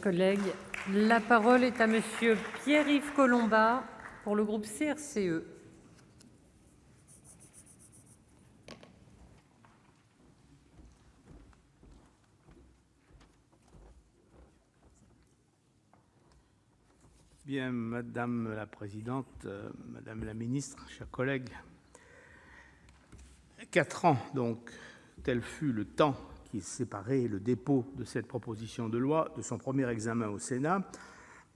Collègues, la parole est à monsieur Pierre-Yves Collombat pour le groupe CRCE. Bien, Madame la Présidente, Madame la Ministre, chers collègues, 4 ans, donc, tel fut le temps qui séparait le dépôt de cette proposition de loi de son premier examen au Sénat,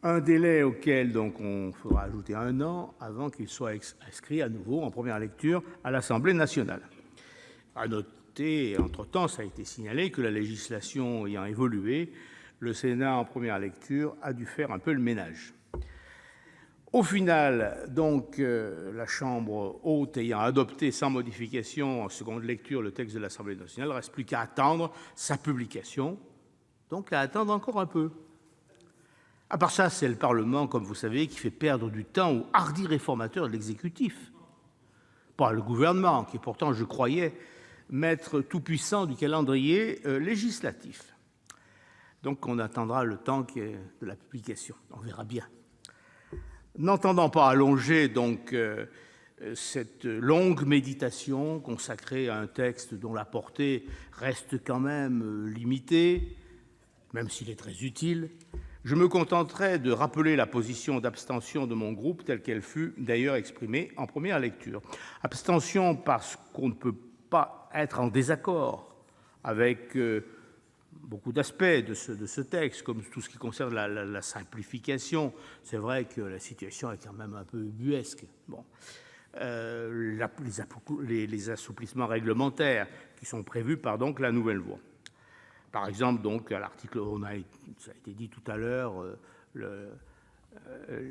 un délai auquel donc on faudra ajouter 1 an avant qu'il soit inscrit à nouveau en première lecture à l'Assemblée nationale. À noter, entre-temps, ça a été signalé que la législation ayant évolué, le Sénat en première lecture a dû faire un peu le ménage. Au final, donc, la Chambre haute ayant adopté sans modification en seconde lecture le texte de l'Assemblée nationale, il ne reste plus qu'à attendre sa publication, donc à attendre encore un peu. À part ça, c'est le Parlement, comme vous savez, qui fait perdre du temps aux hardis réformateurs de l'exécutif. Pas le gouvernement, qui est pourtant, je croyais, maître tout-puissant du calendrier législatif. Donc on attendra le temps de la publication, on verra bien. N'entendant pas allonger donc cette longue méditation consacrée à un texte dont la portée reste quand même limitée, même s'il est très utile, je me contenterai de rappeler la position d'abstention de mon groupe telle qu'elle fut d'ailleurs exprimée en première lecture. Abstention parce qu'on ne peut pas être en désaccord avec beaucoup d'aspects de ce texte, comme tout ce qui concerne la simplification. C'est vrai que la situation est quand même un peu ubuesque. Bon. Les assouplissements réglementaires qui sont prévus par donc, la nouvelle loi. Par exemple, donc, à l'article, ça a été dit tout à l'heure,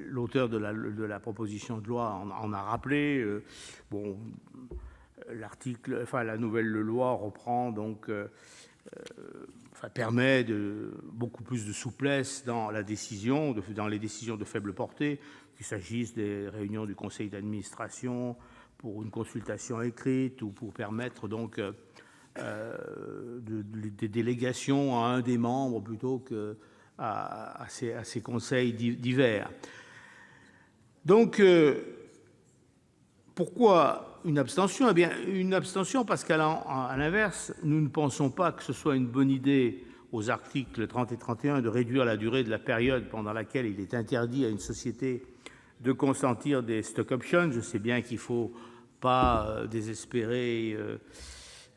l'auteur de la proposition de loi en a rappelé. Bon, la nouvelle loi reprend donc... permet beaucoup plus de souplesse dans les décisions de faible portée, qu'il s'agisse des réunions du conseil d'administration pour une consultation écrite ou pour permettre donc des délégations à un des membres plutôt qu'à ces conseils divers. Donc, pourquoi une abstention ? Eh bien, une abstention parce qu'à l'inverse, nous ne pensons pas que ce soit une bonne idée, aux articles 30 et 31, de réduire la durée de la période pendant laquelle il est interdit à une société de consentir des stock options. Je sais bien qu'il ne faut pas désespérer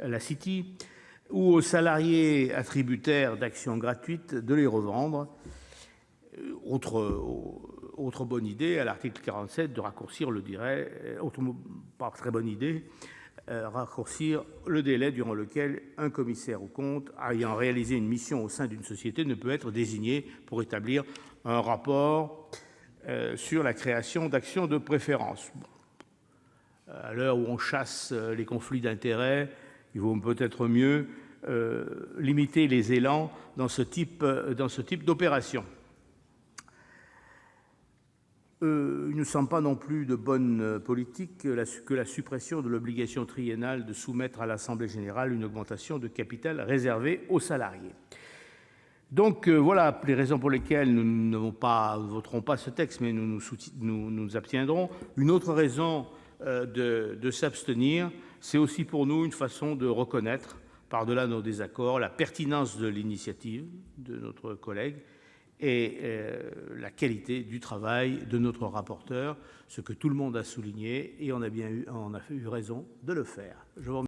la City, ou aux salariés attributaires d'actions gratuites de les revendre. Autre bonne idée, à l'article 47, de raccourcir pas très bonne idée, raccourcir le délai durant lequel un commissaire aux comptes ayant réalisé une mission au sein d'une société ne peut être désigné pour établir un rapport sur la création d'actions de préférence. À l'heure où on chasse les conflits d'intérêts, il vaut peut-être mieux limiter les élans dans ce type d'opération. Il ne nous semble pas non plus de bonne politique que la suppression de l'obligation triennale de soumettre à l'Assemblée générale une augmentation de capital réservée aux salariés. Donc voilà les raisons pour lesquelles nous ne voterons pas ce texte, mais nous nous abstiendrons. Une autre raison de s'abstenir, c'est aussi pour nous une façon de reconnaître, par-delà nos désaccords, la pertinence de l'initiative de notre collègue et la qualité du travail de notre rapporteur, ce que tout le monde a souligné, et on a eu raison de le faire. Je vous remercie.